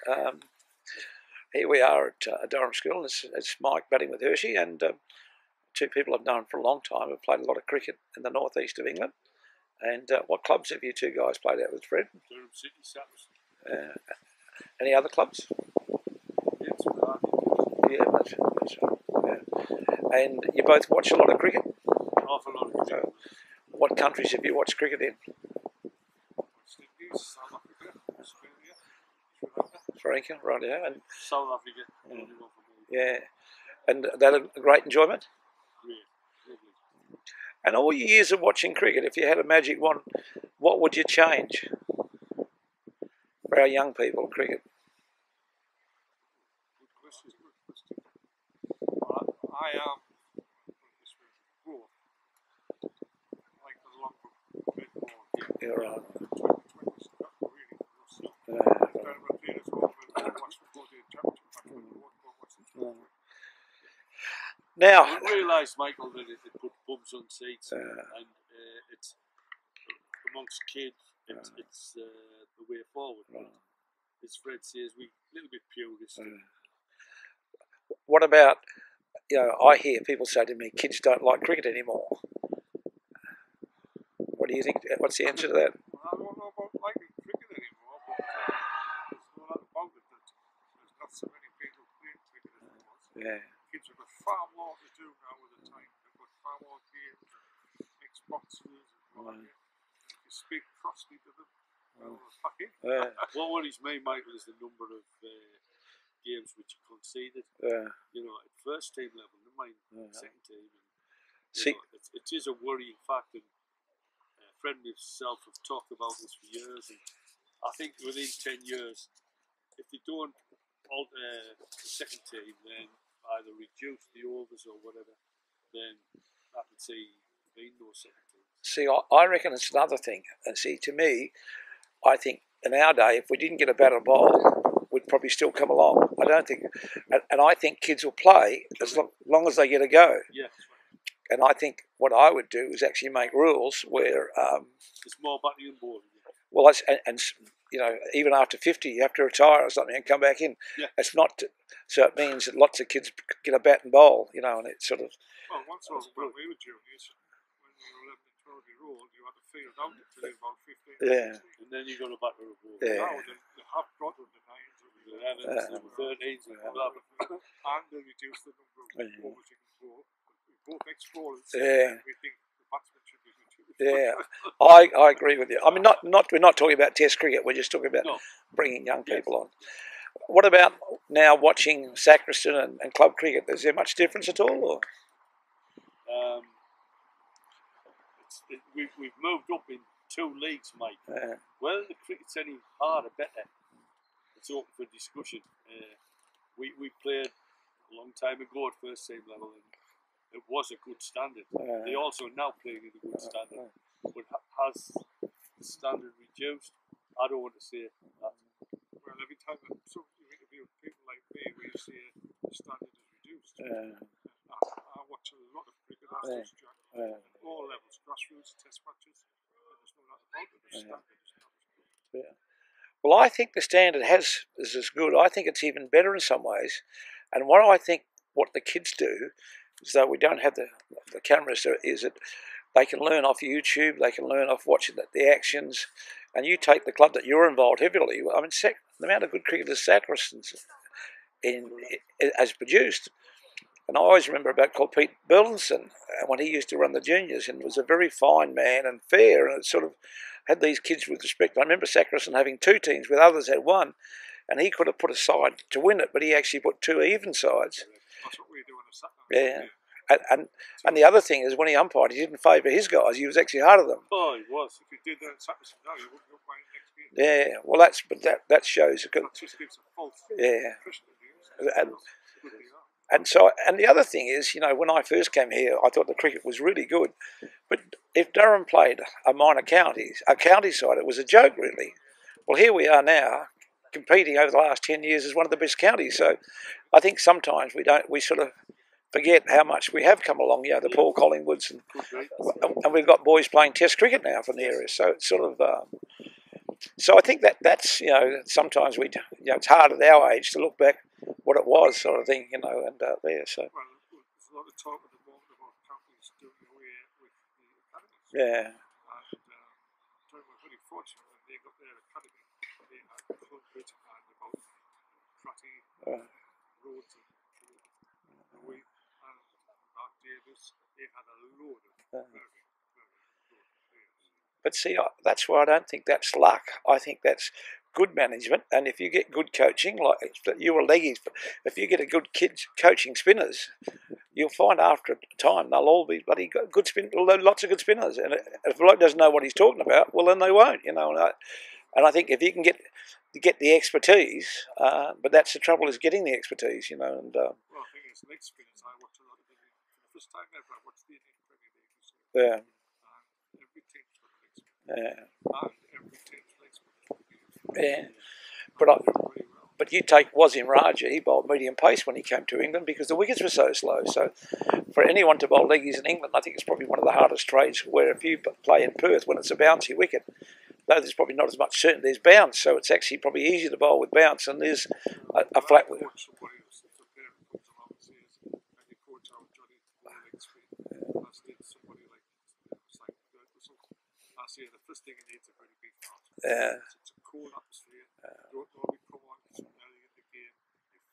Um, here we are at Durham School. It's Mike batting with Hirschy, and two people I've known for a long time. Have played a lot of cricket in the northeast of England. And what clubs have you two guys played out with, Fred? Durham City, Saps. Any other clubs? Yeah, that's right. Yeah. And you both watch a lot of cricket? Awful lot of cricket. What countries have you watched cricket in? West Indies, South Africa, Australia, Sri Lanka, right, yeah. And South Africa. yeah. And that a great enjoyment? Yeah, lovely. And all your years of watching cricket, if you had a magic wand, what would you change for our young people in cricket? Good question. I am like the long red ball here. Yeah, right. Now, I realised, Michael, that it put bums on seats, and it's amongst kids. It's the way forward. As Fred says, we a little bit purist. What about, I hear people say to me, kids don't like cricket anymore. What do you think? What's the answer to that? I don't know about liking cricket anymore, but there's no doubt about it that there's not so many people playing cricket as there was. Yeah. Kids have got far more to do now with the time. They've got far more games, Xboxes, and all that. You speak crossly to them. What worries me, Michael, is the number of games which are conceded. At first team level, never mind second team. And, it is a worrying fact, and Fred and himself have talked about this for years. And I think within 10 years, if they don't alter the second team, then either reduce the overs or whatever, then I can see being no second team. See, I reckon it's another thing. And see, to me, I think in our day, if we didn't get a bat and ball, we'd probably still come along. I don't think, and I think kids will play as long as they get a go. Yeah, that's right. And I think what I would do is actually make rules where it's more batting and bowling. Well, that's, and even after 50, you have to retire or something and come back in. Yeah. It's not, so it means that lots of kids get a bat and bowl, and it's sort of. Well, once when we were juniors, when we were 11 and 12 year old, you had to field out until about 15. Yeah. And then you got a bat and a ball. Yeah. Now they have got the 9s, the 11s, the 13s, and they reduced the number of balls you can throw. Both explorers. Yeah. We think the batsman should be reduced. Yeah, I agree with you. I mean, we're not talking about Test cricket. We're just talking about bringing young people on. What about now watching Sacriston and club cricket? Is there much difference at all? Or? We've moved up in 2 leagues, mate. Whether the cricket's any harder, better, it's open for discussion. We played a long time ago at first team level, and it was a good standard. They also now playing at a good standard. But has the standard reduced? I don't want to say that. Well, every time you interview people like me, we say the standard is reduced. I watch a lot of cricket, all levels, grassroots, test matches. There's no doubt about it. The standard is not as good. Well, I think the standard is as good. I think it's even better in some ways. And what the kids do, is though we don't have the cameras, is that they can learn off YouTube, they can learn off watching the actions, and you take the club that you're involved heavily. I mean, the amount of good cricketers Sacriston's has produced. And I always remember about called Pete Burleson when he used to run the juniors, and was a very fine man and fair, and it sort of had these kids with respect. I remember Sacriston having 2 teams with others had 1, and he could have put a side to win it, but he actually put 2 even sides. That's what we do on a Saturday. Yeah. And the other thing is, when he umpired, he didn't favour his guys. He was actually harder than them. Oh, he was. If he did that Saturday, he wouldn't go playing the next game. Yeah, well, that shows. That just gives a false impression. And the other thing is, when I first came here, I thought the cricket was really good. But if Durham played a county side, it was a joke, really. Well, here we are now, competing over the last 10 years as one of the best counties. So I think sometimes we sort of forget how much we have come along, the Paul Collingwoods, and we've got boys playing Test cricket now from the area. So it's sort of, So I think that's sometimes it's hard at our age to look back what it was, sort of thing, and there. So well, there's a lot of talk at the moment about companies doing away with the academies. yeah, And we're very fortunate when they got their academy. They had a club bit and about karate, roads and we and Mark Davis. They had a load of very, very good players. but see, that's why I don't think that's luck. I think that's good management, and if you get good coaching, like you were leggies, if you get a good kids coaching spinners, you'll find after a time they'll all be bloody good spin, lots of good spinners. And if a bloke doesn't know what he's talking about, well then they won't, And I think if you can get the expertise, but that's the trouble, is getting the expertise, And well, I think it's leg spinners. I watched a lot of them. For the first time ever, I watched the Indian Premier League. Yeah. And every team's got a leg spinner. Yeah. And every team's leg spinner. Yeah. But you take Wasim Raja, he bowled medium pace when he came to England because the wickets were so slow. So for anyone to bowl leggies in England, I think it's probably one of the hardest trades. Where if you play in Perth when it's a bouncy wicket, though there's probably not as much certainty, there's bounce, so it's actually probably easier to bowl with bounce than there's a flat wicket. The first thing it needs a very big heart. Yeah. It's a cool atmosphere. You don't normally come on early in the game.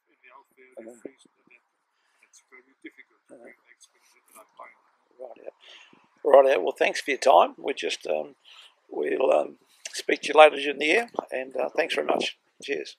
In the outfield, you're freezing to death. It's very difficult to bring leg spinners into that time. Right. Well, thanks for your time. We'll speak to you later in the year, and thanks very much. Cheers.